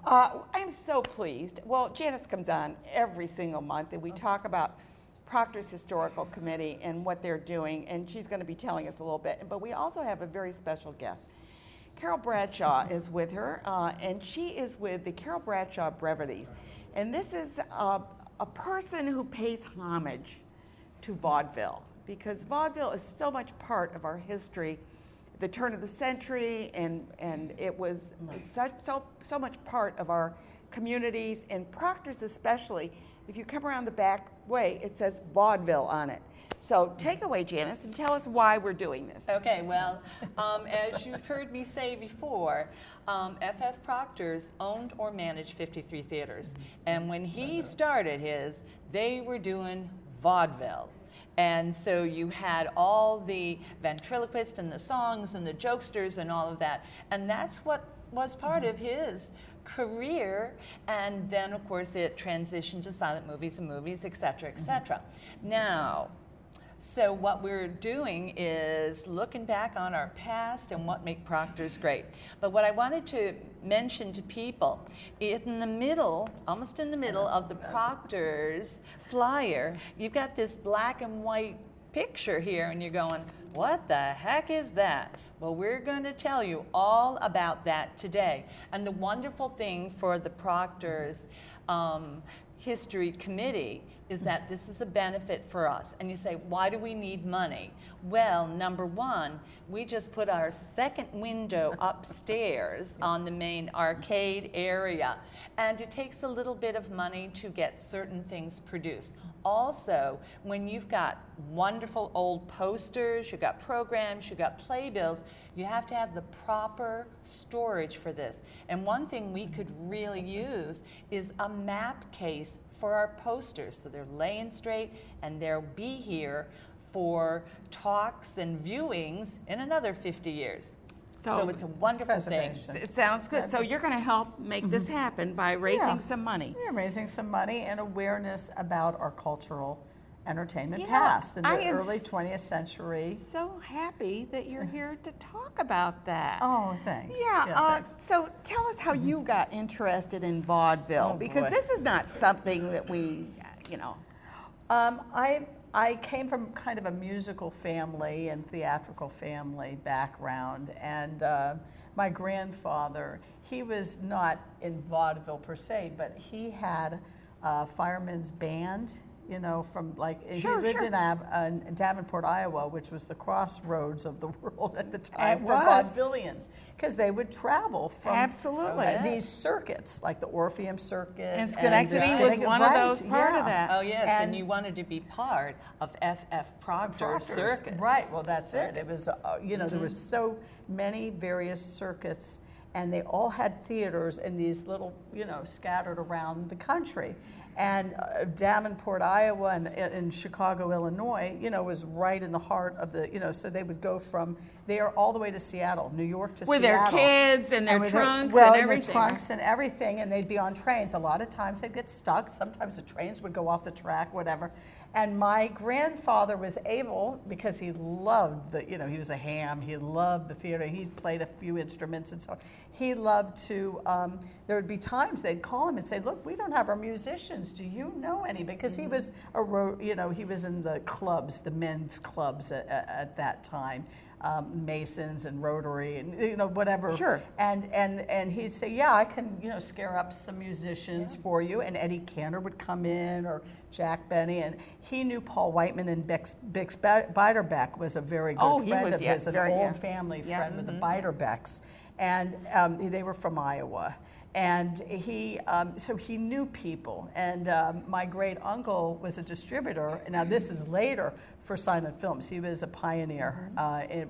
I'm so pleased. Well, Janice comes on every single month, and we talk about Proctors Historical Committee and what they're doing, and she's going to be telling us a little bit. But we also have a very special guest. Carol Bradshaw is with her, and she is with the Carol Bradshaw Brevities. And this is a person who pays homage to vaudeville, because vaudeville is so much part of our history, the turn of the century, and it was so much part of our communities, and Proctors especially. If you come around the back way, it says vaudeville on it. So take away, Janice, and tell us why we're doing this. Okay, well, as you've heard me say before, F.F. Proctors owned or managed 53 theaters. And when he started his, they were doing vaudeville. And so you had all the ventriloquists and the songs and the jokesters and all of that. And that's what was part of his career. And then, of course, it transitioned to silent movies and movies, et cetera, et cetera. Now, so what we're doing is looking back on our past and what make Proctors great. But what I wanted to mention to people, in the middle, almost in the middle of the Proctors flyer, you've got this black and white picture here, and you're going, what the heck is that? Well, we're going to tell you all about that today. And the wonderful thing for the Proctors History Committee is that this is a benefit for us. And you say, why do we need money? Well, number one, we just put our second window upstairs on the main arcade area, and it takes a little bit of money to get certain things produced. Also, when you've got wonderful old posters, you've got programs, you've got playbills, you have to have the proper storage for this. And one thing we could really use is a map case for our posters, so they're laying straight, and they'll be here for talks and viewings in another 50 years. So it's a wonderful thing. It sounds good. So you're going to help make this happen by raising some money. Yeah, raising some money and awareness about our cultural entertainment past in the early 20th century. So happy that you're here to talk about that. Oh, thanks. Yeah, thanks. So tell us how you got interested in vaudeville, because this is not something that we, you know. I came from kind of a musical family and theatrical family background, and my grandfather, he was not in vaudeville per se, but he had a fireman's band, you know, from like, he lived in Davenport, Iowa, which was the crossroads of the world at the time for vaudevillians, because they would travel from these circuits, like the Orpheum Circuit. And Schenectady was one of those part of that. Oh, yes, and you wanted to be part of F.F. Proctor's circus. Right, well, that's it. It was, you know, there were so many various circuits, and they all had theaters in these little, you know, scattered around the country. And Davenport, Iowa, and Chicago, Illinois, you know, was right in the heart of the, you know, so they would go from there all the way to Seattle, New York to Seattle. With their kids and their trunks and everything. Their trunks and everything, and they'd be on trains. A lot of times they'd get stuck. Sometimes the trains would go off the track, whatever. And my grandfather was able, because he loved the, you know, he was a ham, he loved the theater, he played a few instruments and so on. He loved to, there would be times they'd call him and say, look, we don't have our musicians, do you know any? Because he was, you know, he was in the clubs, the men's clubs at that time. Masons and Rotary and, you know, whatever. Sure. And he'd say, yeah, I can, you know, scare up some musicians for you. And Eddie Cantor would come in, or Jack Benny, and he knew Paul Whiteman, and Bix Beiderbecke was a very good friend of his, an old family friend of the Beiderbecks. And they were from Iowa. And he, so he knew people. And my great uncle was a distributor. Now this is later for silent films. He was a pioneer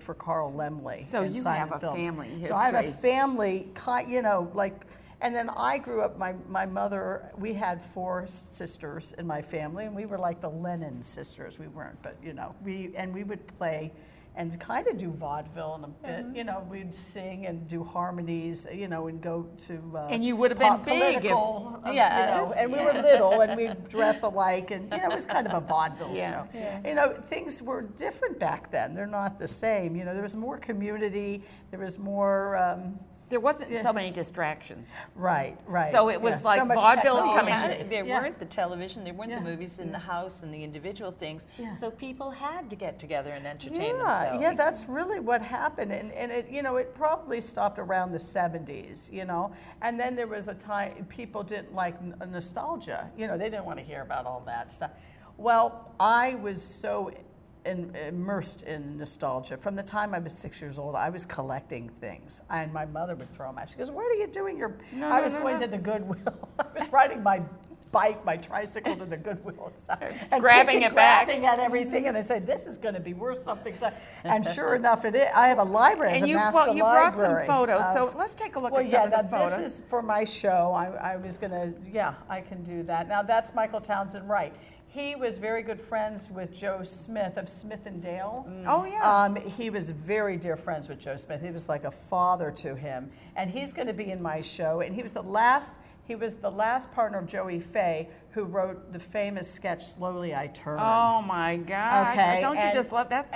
for Carl Laemmle. So in you silent have a films. family history. So I have a family, you know, like. And then I grew up. My mother. We had 4 sisters in my family, and we were like the Lennon sisters. We weren't, but you know, we would play and kind of do vaudeville in a bit. You know, we'd sing and do harmonies, you know, and go to and you would have been big, you know, and we were little, and we'd dress alike, and you know, it was kind of a vaudeville show. Yeah. You know, things were different back then. They're not the same. You know, there was more community. There was more. There wasn't so many distractions. Right. So it was like so much vaudeville is technology. coming. There weren't the television, there weren't the movies in the house and the individual things, Yeah. so people had to get together and entertain themselves. Yeah, that's really what happened, and it, it probably stopped around the 70s, and then there was a time people didn't like nostalgia, they didn't want to hear about all that stuff. Well, I was so immersed in nostalgia. From the time I was 6 years old, I was collecting things, and my mother would throw them out. She goes, "What are you doing? I was going to the Goodwill. I was riding my bike, my tricycle to the Goodwill and grabbing it back, grabbing at everything, and I said, "This is going to be worth something." So, and sure enough, it is. I have a library, And the you master you brought some library photos, of- so let's take a look at some of the photos. This is for my show. I was gonna, I can do that. Now that's Michael Townsend Wright. He was very good friends with Joe Smith of Smith and Dale. Oh, yeah. He was very dear friends with Joe Smith. He was like a father to him. And he's going to be in my show. And he was the last partner of Joey Faye, who wrote the famous sketch "Slowly I Turn." Oh my gosh! Okay, Don't you just love that?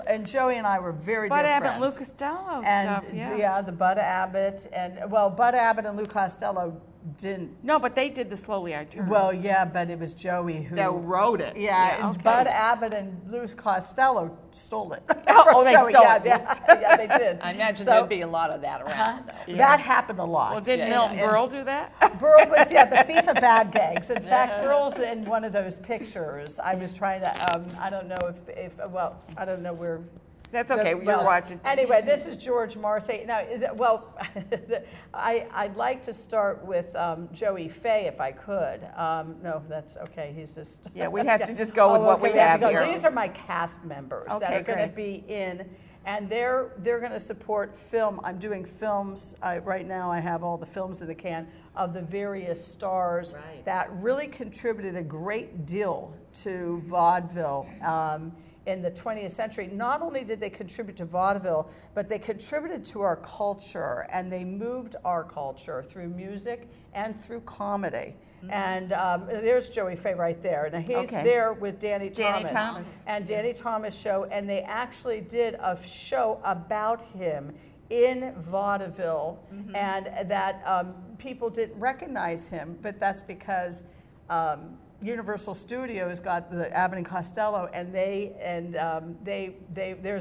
And Joey and I were very Bud dear Abbott, friends. Lou Costello And stuff. Yeah. the Bud Abbott Bud Abbott and Lou Costello didn't. No, but they did the Slowly I Turn. Well, yeah, but it was Joey who that wrote it. Yeah, and okay. Bud Abbott and Lou Costello stole it. Oh, from they Joey. stole yeah, it. Yeah, they did. I imagine So, there'd be a lot of that around, though. That happened a lot. Well, did Milton Berle do that? Berle was, the thief of bad gags. In fact, Berle's in one of those pictures. I was trying to, I don't know I don't know where. That's okay. You're watching. Anyway, this is George Marcy. Now, I'd like to start with Joey Faye if I could. No, that's okay. He's just. Yeah, we have to just go with what we have here. These are my cast members that are going to be in, and they're going to support film. I'm doing films right now. I have all the films in the can of the various stars that really contributed a great deal to vaudeville. In the 20th century. Not only did they contribute to vaudeville, but they contributed to our culture, and they moved our culture through music and through comedy. Mm-hmm. And there's Joey Faye right there. Now he's there with Danny Thomas. And Danny Thomas show, and they actually did a show about him in vaudeville, and that people didn't recognize him, but that's because Universal Studios got the Abbott and Costello, and there's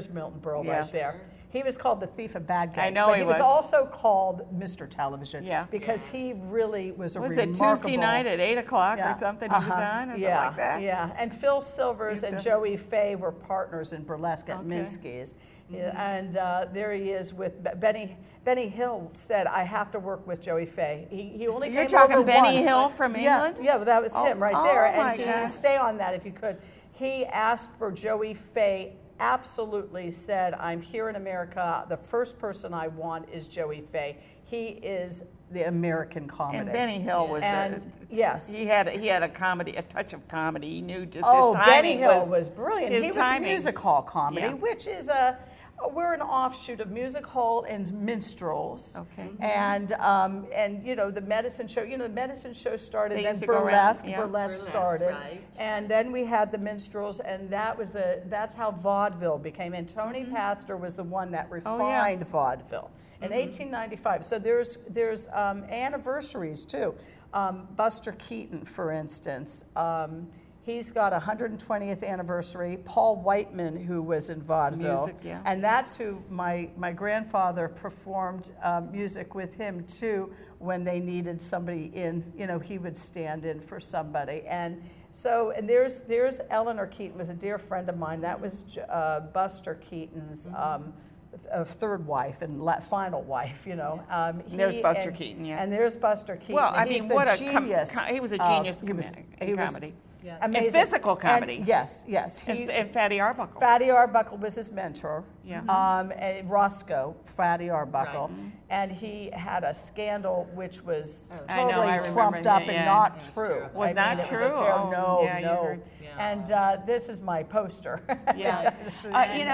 Milton Berle right there. He was called the thief of bad gags. I know but he was was also called Mr. Television. Yeah. Because he really was a Was remarkable. it Tuesday night at 8 o'clock or something? He was on, or something like that. Yeah. And Phil Silvers and Joey Faye were partners in burlesque at Minsky's. And there he is with Benny Hill said, "I have to work with Joey Faye." He only You're came talking over Benny once. Hill from England? Yeah, well, that was him right there. my And he gosh. stay on that if you could. He asked for Joey Faye. Absolutely said, "I'm here in America. The first person I want is Joey Faye. He is the American comedy." And Benny Hill was, yes, he had a comedy, a touch of comedy. He knew just oh, his timing Benny Hill was brilliant. his He was timing. music hall comedy, Yeah. which is we're an offshoot of music hall and minstrels. Okay. And the medicine show. The medicine show started. They Then used to go around, burlesque Burlesque, started, right. and then we had the minstrels, and that's how vaudeville became. And Tony Pastor was the one that refined vaudeville in 1895. So there's anniversaries too. Buster Keaton, for instance. He's got a 120th anniversary. Paul Whiteman, who was in vaudeville. Music, yeah. And that's who my grandfather performed music with him too when they needed somebody in. He would stand in for somebody. And so, and there's Eleanor Keaton, was a dear friend of mine. That was Buster Keaton's third wife and final wife, There's Buster Keaton, yeah. And there's Buster Keaton. Well, I He's mean, the what genius he was a genius in comedy. And physical comedy. And, yes. And Fatty Arbuckle. Fatty Arbuckle was his mentor. Yeah. And Roscoe, Fatty Arbuckle. Right. And he had a scandal which was totally trumped up and not true. Was not true? No. And this is my poster. Yeah.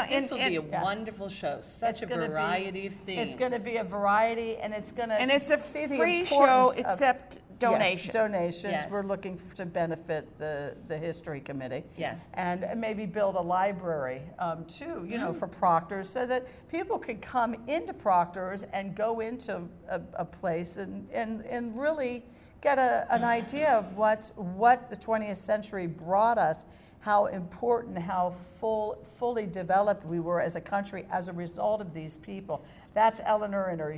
This will be a wonderful show. Such a variety of themes. It's going to be a variety, and it's going to it's a see the free show importance of, except donations. Yes, donations. Yes. We're looking to benefit the History Committee. Yes. And maybe build a library too, for Proctors. Proctors so that people could come into Proctors and go into a place and really get an idea of what the 20th century brought us, how important, how fully developed we were as a country as a result of these people. That's Eleanor in her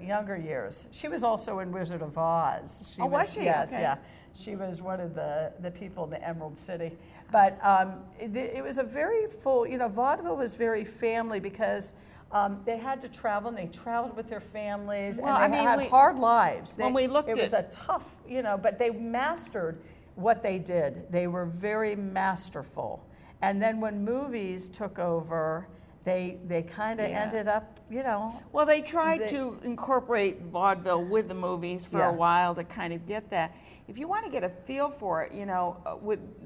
younger years. She was also in Wizard of Oz. Was she? Yes, Okay. yeah. She was one of the people in the Emerald City. But it was a very full, vaudeville was very family because they had to travel, and they traveled with their families, Well, and they had hard lives. When we looked it was a tough, but they mastered what they did. They were very masterful. And then when movies took over, they kind of ended up, Well, they tried to incorporate vaudeville with the movies for a while to kind of get that. If you want to get a feel for it,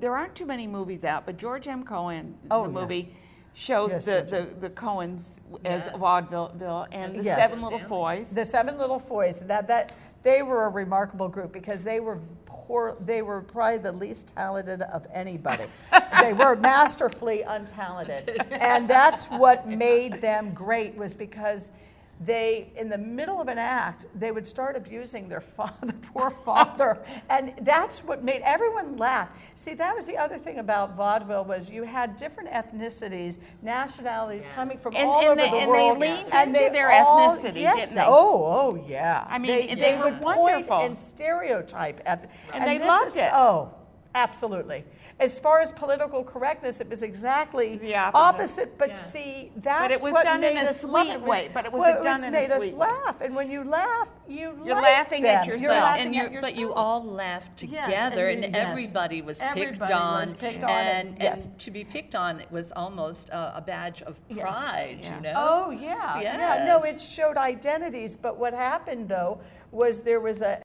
there aren't too many movies out, but George M. Cohan, the movie, shows the Cohens as vaudeville, and the Seven Little Foys. The Seven Little Foys. They were a remarkable group because they were probably the least talented of anybody. They were masterfully untalented. And that's what made them great, was because they, in the middle of an act, they would start abusing their father, poor father, and that's what made everyone laugh. See, that was the other thing about vaudeville, was you had different ethnicities, nationalities coming from all over the world. And they leaned into their ethnicity, didn't they? Oh, yeah. I mean, they were would wonderful. point and stereotype and they loved it. Oh, absolutely. As far as political correctness, it was exactly the opposite. But see, that's but it was what done made in a us love sweet it. way. But it was done in a made us sweet way. laugh, and when you laugh, you're laughing at yourself. You're laughing at But you yourself. all laughed together, and everybody was picked on. And to be picked on, it was almost a badge of pride, Oh, yeah. Yes. Yeah, no, it showed identities, but what happened, though, was there was a